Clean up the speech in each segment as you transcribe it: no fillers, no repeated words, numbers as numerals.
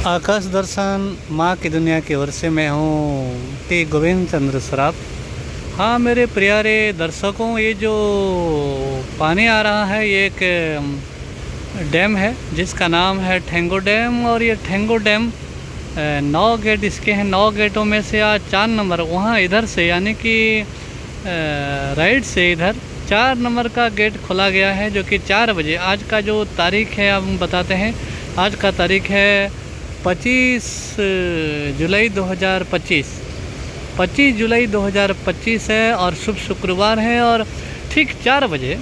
आकाश दर्शन माँ की दुनिया की ओर से मैं हूँ टी गोविंद चंद्र सराफ। हाँ मेरे प्यारे दर्शकों, ये जो पानी आ रहा है ये एक डैम है जिसका नाम है ठेंगो डैम। और ये ठेंगो डैम 9 गेट इसके हैं। 9 गेटों में से आज 4 नंबर वहाँ इधर से यानी कि राइट से इधर 4 नंबर का गेट खोला गया है, जो कि 4 बजे। आज का जो तारीख है हम बताते हैं। आज का तारीख है 25 जुलाई 2025। 25 जुलाई 2025 है और शुभ शुक्रवार है। और ठीक 4 बजे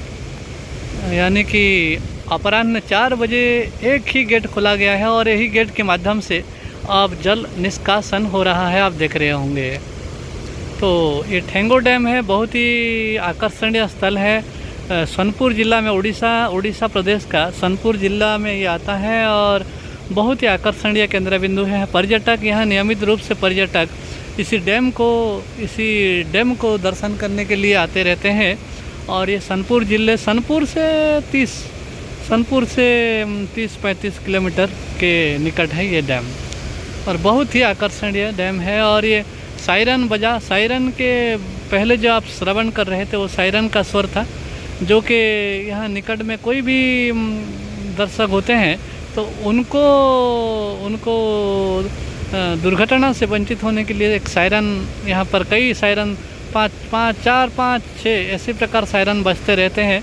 यानी कि अपराह्न 4 बजे एक ही गेट खोला गया है और यही गेट के माध्यम से अब जल निष्कासन हो रहा है, आप देख रहे होंगे। तो ये ठेंगो डैम है, बहुत ही आकर्षणीय स्थल है। सोनपुर ज़िला में उड़ीसा प्रदेश का सोनपुर ज़िला में ये आता है और बहुत ही आकर्षणीय केंद्र बिंदु है। पर्यटक यहाँ नियमित रूप से इसी डैम को दर्शन करने के लिए आते रहते हैं। और ये सोनपुर से 30-35 किलोमीटर के निकट है ये डैम और बहुत ही आकर्षणीय डैम है। और ये सायरन के पहले जो आप श्रवण कर रहे थे वो सायरन का स्वर था, जो कि यहाँ निकट में कोई भी दर्शक होते हैं तो उनको दुर्घटना से वंचित होने के लिए एक सायरन, यहाँ पर कई सायरन 4, 5, 6 ऐसे प्रकार सायरन बजते रहते हैं।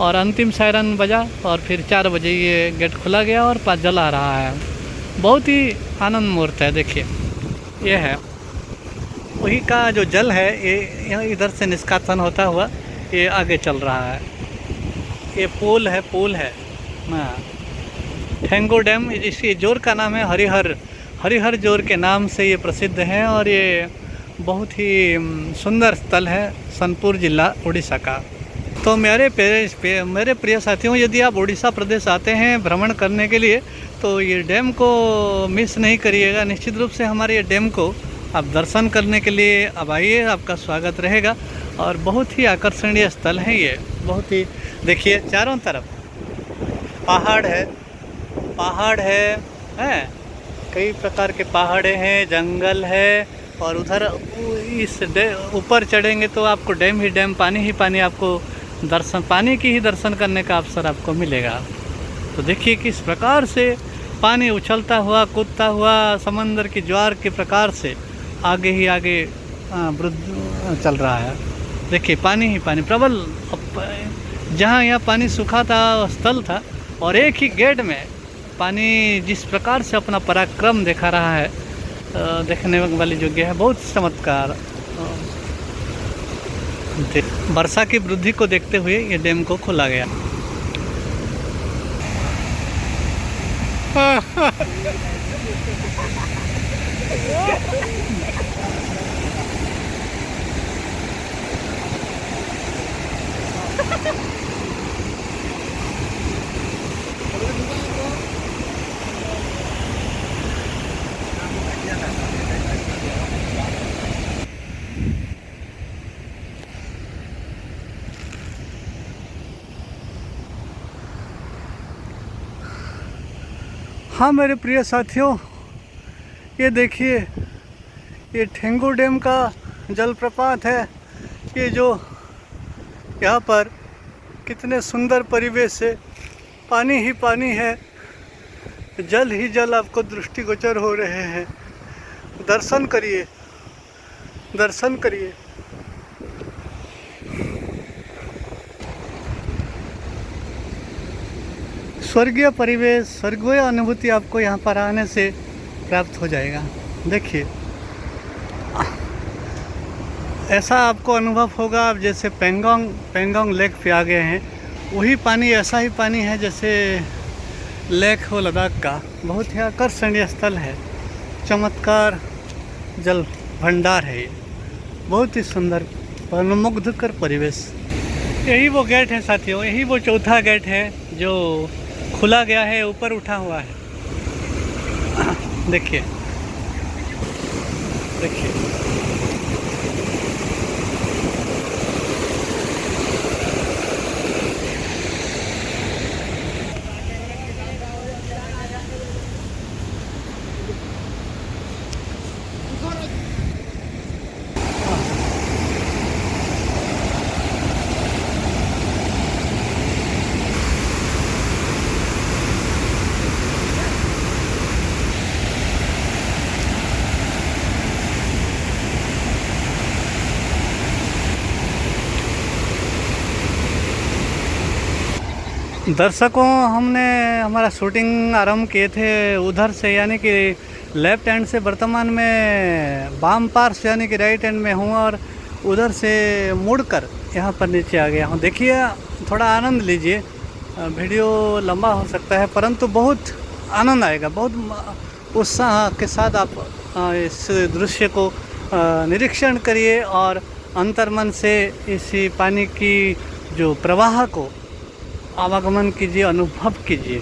और अंतिम सायरन बजा और फिर 4 बजे ये गेट खुला गया और जल आ रहा है। बहुत ही आनंद मुहूर्त है। देखिए ये है वही का जो जल है, ये इधर से निष्कासन होता हुआ ये आगे चल रहा है। ये पुल है हाँ, ठेंगो डैम। इसकी जोर का नाम है हरिहर जोर के नाम से ये प्रसिद्ध है। और ये बहुत ही सुंदर स्थल है सोनपुर ज़िला उड़ीसा का। तो मेरे प्रिय साथियों, यदि आप उड़ीसा प्रदेश आते हैं भ्रमण करने के लिए तो ये डैम को मिस नहीं करिएगा। निश्चित रूप से हमारे ये डैम को आप दर्शन करने के लिए अब आइए, आपका स्वागत रहेगा। और बहुत ही आकर्षणीय स्थल है ये। बहुत ही देखिए चारों तरफ पहाड़ है कई प्रकार के पहाड़े हैं, जंगल है। और उधर इस ऊपर चढ़ेंगे तो आपको डैम पानी ही पानी, आपको पानी की ही दर्शन करने का अवसर आपको मिलेगा। तो देखिए किस प्रकार से पानी उछलता हुआ कूदता हुआ समंदर की ज्वार के प्रकार से आगे वृद्ध चल रहा है। देखिए पानी ही पानी प्रबल। जहाँ यहाँ पानी सूखा था स्थल था और एक ही गेट में पानी जिस प्रकार से अपना पराक्रम दिखा रहा है, देखने वाली जगह है। बहुत चमत्कार। वर्षा की वृद्धि को देखते हुए ये डैम को खोला गया। हाँ मेरे प्रिय साथियों, ये देखिए ये ठेंगो डैम का जलप्रपात है। ये जो यहाँ पर कितने सुंदर परिवेश से पानी ही पानी है, जल ही जल आपको दृष्टिगोचर हो रहे हैं। दर्शन करिए। स्वर्गीय परिवेश, स्वर्गीय अनुभूति आपको यहाँ पर आने से प्राप्त हो जाएगा। देखिए ऐसा आपको अनुभव होगा आप जैसे पेंगोंग लेक पे आ गए हैं। वही पानी, ऐसा ही पानी है जैसे लेक हो लद्दाख का। बहुत ही आकर्षणीय स्थल है, चमत्कार जल भंडार है ये। बहुत ही सुंदर मनमुग्धकर परिवेश। यही वो गेट है साथियों, यही वो चौथा गेट है जो खुला गया है, ऊपर उठा हुआ है। देखिए दर्शकों, हमने हमारा शूटिंग आरंभ किए थे उधर से, यानी कि लेफ्ट हैंड से। वर्तमान में बाम पार्श्व यानी कि राइट हैंड में हूँ और उधर से मुड़कर यहाँ पर नीचे आ गया हूँ। देखिए, थोड़ा आनंद लीजिए। वीडियो लंबा हो सकता है परंतु बहुत आनंद आएगा। बहुत उत्साह के साथ आप इस दृश्य को निरीक्षण करिए और अंतर्मन से इसी पानी की जो प्रवाह को आवागमन कीजिए, अनुभव कीजिए।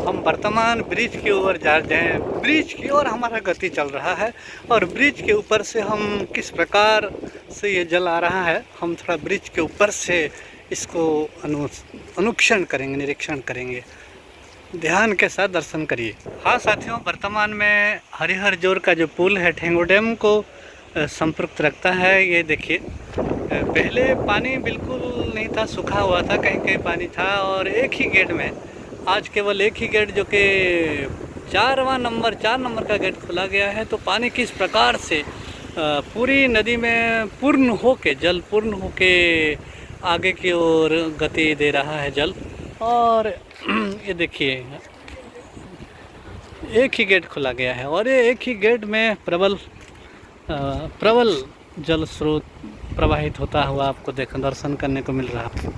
हम वर्तमान ब्रिज की ओर जा रहे हैं। ब्रिज की ओर हमारा गति चल रहा है और ब्रिज के ऊपर से हम किस प्रकार से ये जल आ रहा है, हम थोड़ा ब्रिज के ऊपर से इसको अनुक्षण करेंगे, निरीक्षण करेंगे। ध्यान के साथ दर्शन करिए। हाँ साथियों, वर्तमान में हरिहर जोर का जो पुल है ठेंगो डैम को संपर्क रखता है। ये देखिए, पहले पानी बिल्कुल नहीं था, सूखा हुआ था, कहीं कहीं पानी था और एक ही गेट में, आज केवल एक ही गेट जो कि 4 नंबर का गेट खोला गया है। तो पानी किस प्रकार से पूरी नदी में पूर्ण होके, जल पूर्ण होके आगे की ओर गति दे रहा है जल। और ये देखिए, एक ही गेट खोला गया है और ये एक ही गेट में प्रबल जल स्रोत प्रवाहित होता हुआ आपको दर्शन करने को मिल रहा है।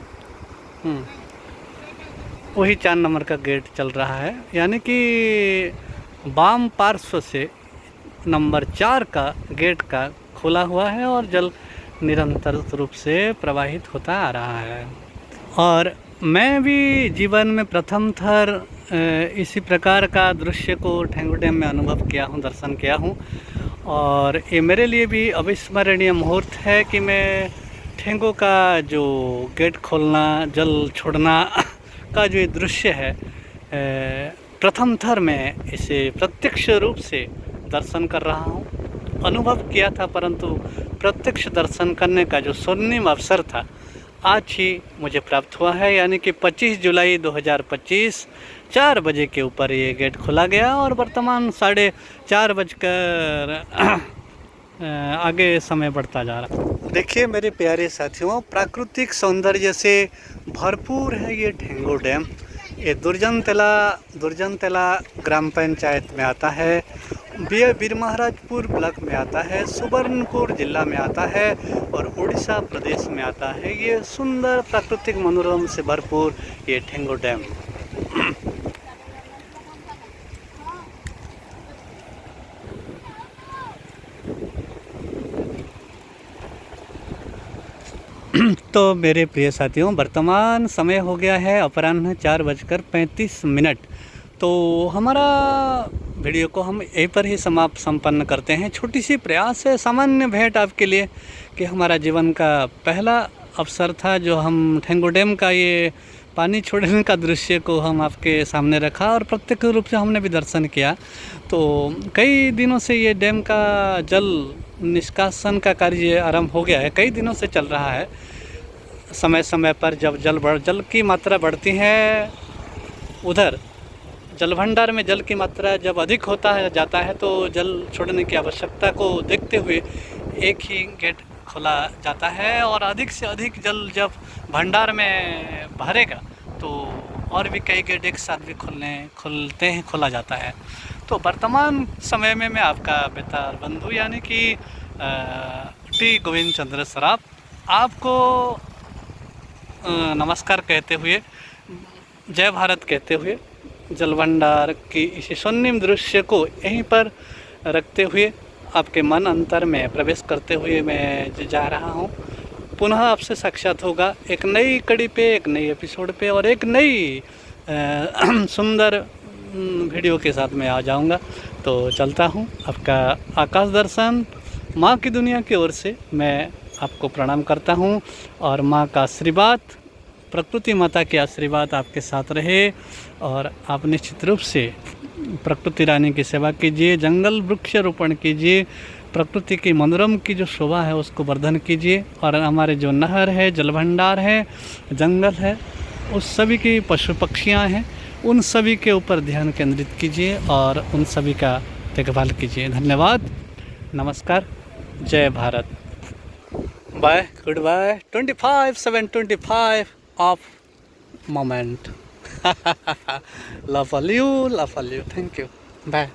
वही 4 नंबर का गेट चल रहा है, यानी कि वाम पार्श्व से नंबर 4 का गेट का खुला हुआ है और जल निरंतर रूप से प्रवाहित होता आ रहा है। और मैं भी जीवन में प्रथम थर इसी प्रकार का दृश्य को ठेंगो डैम में अनुभव किया हूँ, दर्शन किया हूँ। और ये मेरे लिए भी अविस्मरणीय मुहूर्त है कि मैं ठेंगो का जो गेट खोलना, जल छोड़ना का जो दृश्य है, प्रथम थर में इसे प्रत्यक्ष रूप से दर्शन कर रहा हूँ। अनुभव किया था परंतु प्रत्यक्ष दर्शन करने का जो स्वर्णिम अवसर था आज ही मुझे प्राप्त हुआ है। यानी कि 25 जुलाई 2025 4 बजे के ऊपर ये गेट खोला गया और वर्तमान 4:30 बजकर आगे समय बढ़ता जा रहा है। देखिए मेरे प्यारे साथियों, प्राकृतिक सौंदर्य से भरपूर है ये ठेंगो डैम। ये दुर्जनतला ग्राम पंचायत में आता है, बीरमहाराजपुर ब्लॉक में आता है, सुबर्णपुर जिला में आता है और उड़ीसा प्रदेश में आता है। ये सुंदर प्राकृतिक मनोरम से भरपूर ये ठेंगो डैम। तो मेरे प्रिय साथियों, वर्तमान समय हो गया है अपराह्न 4:35। तो हमारा वीडियो को हम यहीं पर ही संपन्न करते हैं। छोटी सी प्रयास है, सामान्य भेंट आपके लिए कि हमारा जीवन का पहला अवसर था जो हम ठेंगो डैम का ये पानी छोड़ने का दृश्य को हम आपके सामने रखा और प्रत्यक्ष रूप से हमने भी दर्शन किया। तो कई दिनों से ये डैम का जल निष्कासन का कार्य आरंभ हो गया है, कई दिनों से चल रहा है। समय समय पर जब जल की मात्रा बढ़ती है, उधर जल भंडार में जल की मात्रा जब अधिक जाता है तो जल छोड़ने की आवश्यकता को देखते हुए एक ही गेट खोला जाता है और अधिक से अधिक जल जब भंडार में भरेगा तो और भी कई गेट एक साथ भी खोला जाता है। तो वर्तमान समय में मैं आपका बेतार बंधु यानी कि टी गोविंद चंद्र सराफ आपको नमस्कार कहते हुए, जय भारत कहते हुए, जल भंडार की इस स्वर्णिम दृश्य को यहीं पर रखते हुए आपके मन अंतर में प्रवेश करते हुए मैं जा रहा हूँ। पुनः आपसे साक्षात होगा एक नई कड़ी पे, एक नई एपिसोड पे और एक नई सुंदर वीडियो के साथ मैं आ जाऊँगा। तो चलता हूँ। आपका आकाश दर्शन माँ की दुनिया की ओर से मैं आपको प्रणाम करता हूँ और माँ का आशीर्वाद, प्रकृति माता के आशीर्वाद आपके साथ रहे और आप निश्चित रूप से प्रकृति रानी की सेवा कीजिए, जंगल वृक्ष रोपण कीजिए, प्रकृति की मनोरम की जो शोभा है उसको वर्धन कीजिए और हमारे जो नहर है, जल भंडार है, जंगल है, उस सभी की पशु पक्षियाँ हैं, उन सभी के ऊपर ध्यान केंद्रित कीजिए और उन सभी का देखभाल कीजिए। धन्यवाद, नमस्कार, जय Bharat, bye, good bye. 25/7/25 of moment. Love all you, thank you, bye.